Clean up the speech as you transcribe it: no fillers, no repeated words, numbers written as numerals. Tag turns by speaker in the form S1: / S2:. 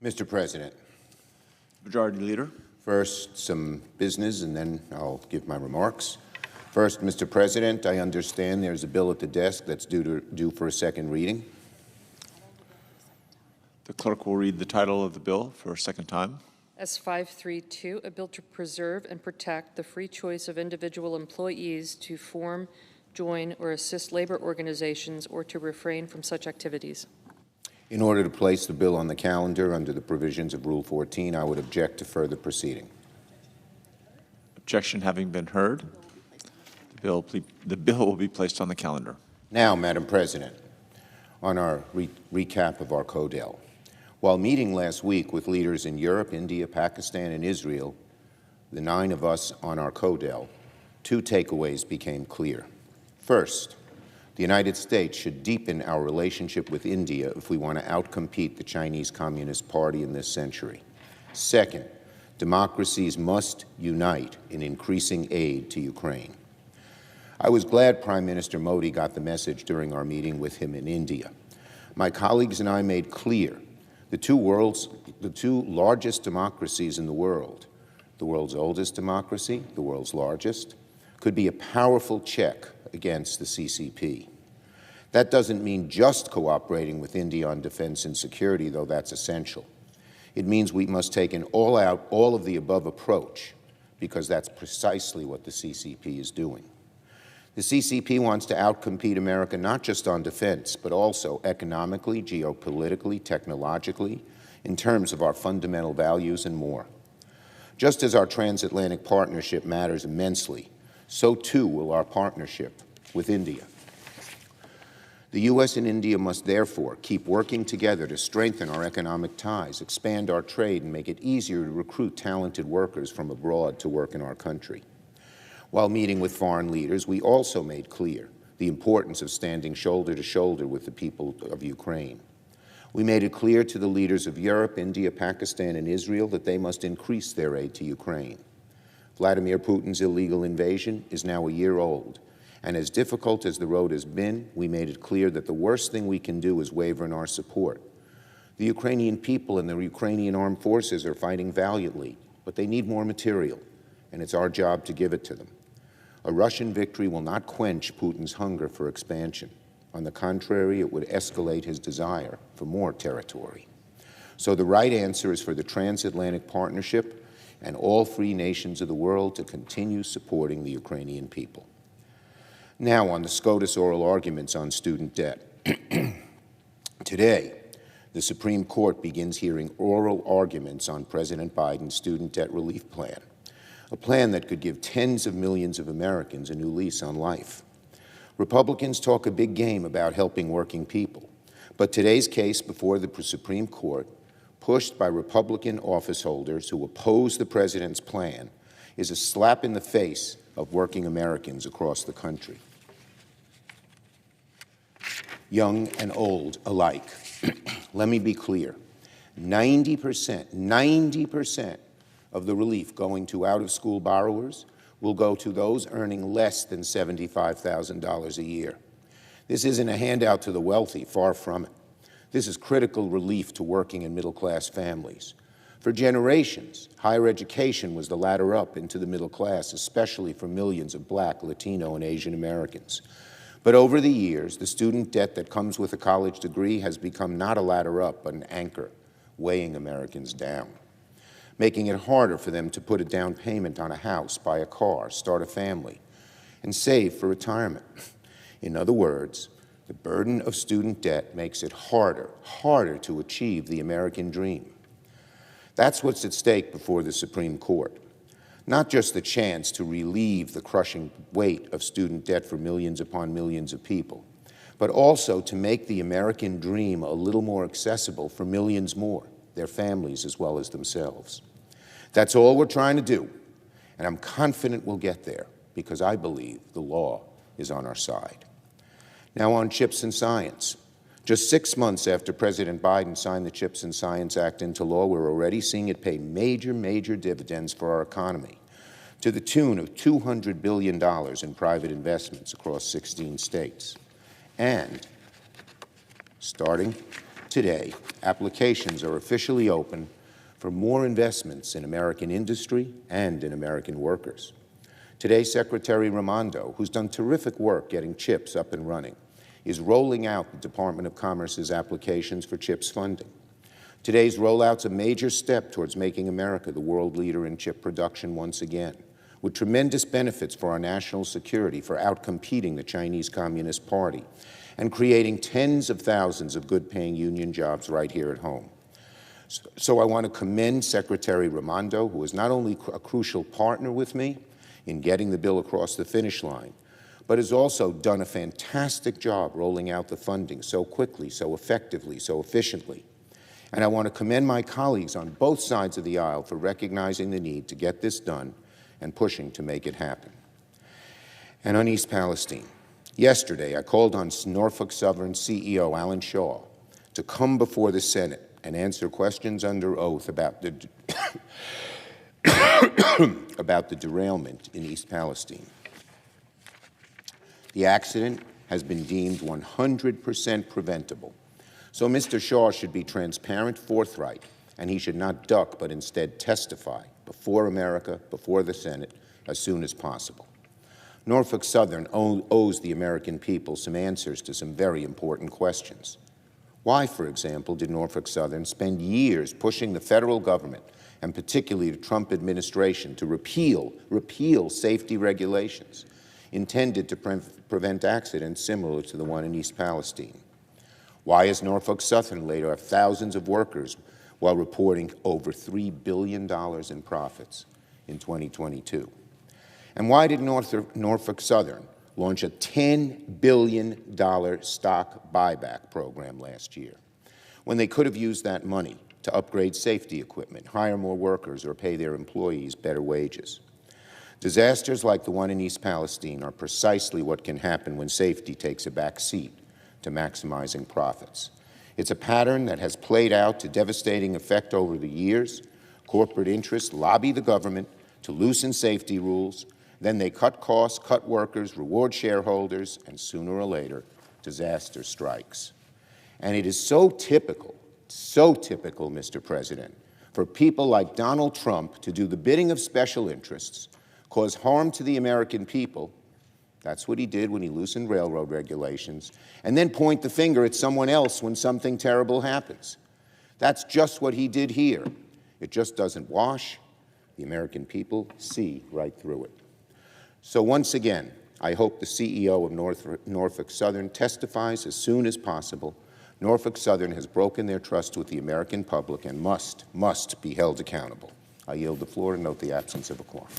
S1: Mr. President,
S2: Majority Leader.
S1: first some business and then I'll give my remarks. First, Mr. President, I understand there's a bill at the desk that's due for a second reading.
S2: The clerk will read the title of the bill for a second time.
S3: S532, a bill to preserve and protect the free choice of individual employees to form, join, or assist labor organizations or to refrain from such activities.
S1: In order to place the bill on the calendar under the provisions of Rule 14, I would object to further proceeding.
S2: Objection having been heard, the bill will be placed on the calendar.
S1: Now, Madam President, on our recap of our CODEL. While meeting last week with leaders in Europe, India, Pakistan, and Israel, the 9 of us on our CODEL, 2 takeaways became clear. First, the United States should deepen our relationship with India if we want to outcompete the Chinese Communist Party in this century. Second, democracies must unite in increasing aid to Ukraine. I was glad Prime Minister Modi got the message during our meeting with him in India. My colleagues and I made clear the two largest democracies in the world's oldest democracy, the world's largest, could be a powerful check against the CCP. That doesn't mean just cooperating with India on defense and security, though that's essential. It means we must take an all-out, all-of-the-above approach, because that's precisely what the CCP is doing. The CCP wants to outcompete America not just on defense, but also economically, geopolitically, technologically, in terms of our fundamental values and more. Just as our transatlantic partnership matters immensely, so too will our partnership with India. The U.S. and India must therefore keep working together to strengthen our economic ties, expand our trade, and make it easier to recruit talented workers from abroad to work in our country. While meeting with foreign leaders, we also made clear the importance of standing shoulder to shoulder with the people of Ukraine. We made it clear to the leaders of Europe, India, Pakistan, and Israel that they must increase their aid to Ukraine. Vladimir Putin's illegal invasion is now a year old, and as difficult as the road has been, we made it clear that the worst thing we can do is waver in our support. The Ukrainian people and the Ukrainian armed forces are fighting valiantly, but they need more material, and it's our job to give it to them. A Russian victory will not quench Putin's hunger for expansion. On the contrary, it would escalate his desire for more territory. So the right answer is for the transatlantic partnership and all free nations of the world to continue supporting the Ukrainian people. Now on the SCOTUS oral arguments on student debt. Today, the Supreme Court begins hearing oral arguments on President Biden's student debt relief plan, a plan that could give tens of millions of Americans a new lease on life. Republicans talk a big game about helping working people, but today's case before the Supreme Court, pushed by Republican office holders who oppose the president's plan, is a slap in the face of working Americans across the country. Young and old alike. Let me be clear. 90% of the relief going to out-of-school borrowers will go to those earning less than $75,000 a year. This isn't a handout to the wealthy, far from it. This is critical relief to working and middle-class families. For generations, higher education was the ladder up into the middle class, especially for millions of Black, Latino, and Asian Americans. But over the years, the student debt that comes with a college degree has become not a ladder up, but an anchor, weighing Americans down, making it harder for them to put a down payment on a house, buy a car, start a family, and save for retirement. In other words, the burden of student debt makes it harder to achieve the American dream. That's what's at stake before the Supreme Court. Not just the chance to relieve the crushing weight of student debt for millions upon millions of people, but also to make the American dream a little more accessible for millions more, their families as well as themselves. That's all we're trying to do, and I'm confident we'll get there because I believe the law is on our side. Now on CHIPS and science. Just 6 months after President Biden signed the CHIPS and Science Act into law, we're already seeing it pay major dividends for our economy, to the tune of $200 billion in private investments across 16 states. And starting today, applications are officially open for more investments in American industry and in American workers. Today, Secretary Raimondo, who's done terrific work getting CHIPS up and running, is rolling out the Department of Commerce's applications for CHIPS funding. Today's rollout's a major step towards making America the world leader in chip production once again, with tremendous benefits for our national security, for outcompeting the Chinese Communist Party, and creating tens of thousands of good-paying union jobs right here at home. So I want to commend Secretary Raimondo, who is not only a crucial partner with me in getting the bill across the finish line, but has also done a fantastic job rolling out the funding so quickly, so effectively, so efficiently. And I want to commend my colleagues on both sides of the aisle for recognizing the need to get this done and pushing to make it happen. And on East Palestine, yesterday I called on Norfolk Southern CEO Alan Shaw to come before the Senate and answer questions under oath about the about the derailment in East Palestine. The accident has been deemed 100% preventable. So Mr. Shaw should be transparent, forthright, and he should not duck, but instead testify before America, before the Senate, as soon as possible. Norfolk Southern owes the American people some answers to some very important questions. Why, for example, did Norfolk Southern spend years pushing the federal government, and particularly the Trump administration, to repeal safety regulations intended to prevent accidents similar to the one in East Palestine? Why has Norfolk Southern laid off thousands of workers while reporting over $3 billion in profits in 2022? And why did Norfolk Southern launch a $10 billion stock buyback program last year, when they could have used that money to upgrade safety equipment, hire more workers, or pay their employees better wages? Disasters like the one in East Palestine are precisely what can happen when safety takes a back seat to maximizing profits. It's a pattern that has played out to devastating effect over the years. Corporate interests lobby the government to loosen safety rules. Then they cut costs, cut workers, reward shareholders, and sooner or later, disaster strikes. And it is so typical, Mr. President, for people like Donald Trump to do the bidding of special interests, cause harm to the American people. That's what he did when he loosened railroad regulations, and then point the finger at someone else when something terrible happens. That's just what he did here. It just doesn't wash. The American people see right through it. So once again, I hope the CEO of Norfolk Southern testifies as soon as possible. Norfolk Southern has broken their trust with the American public and must be held accountable. I yield the floor and note the absence of a quorum.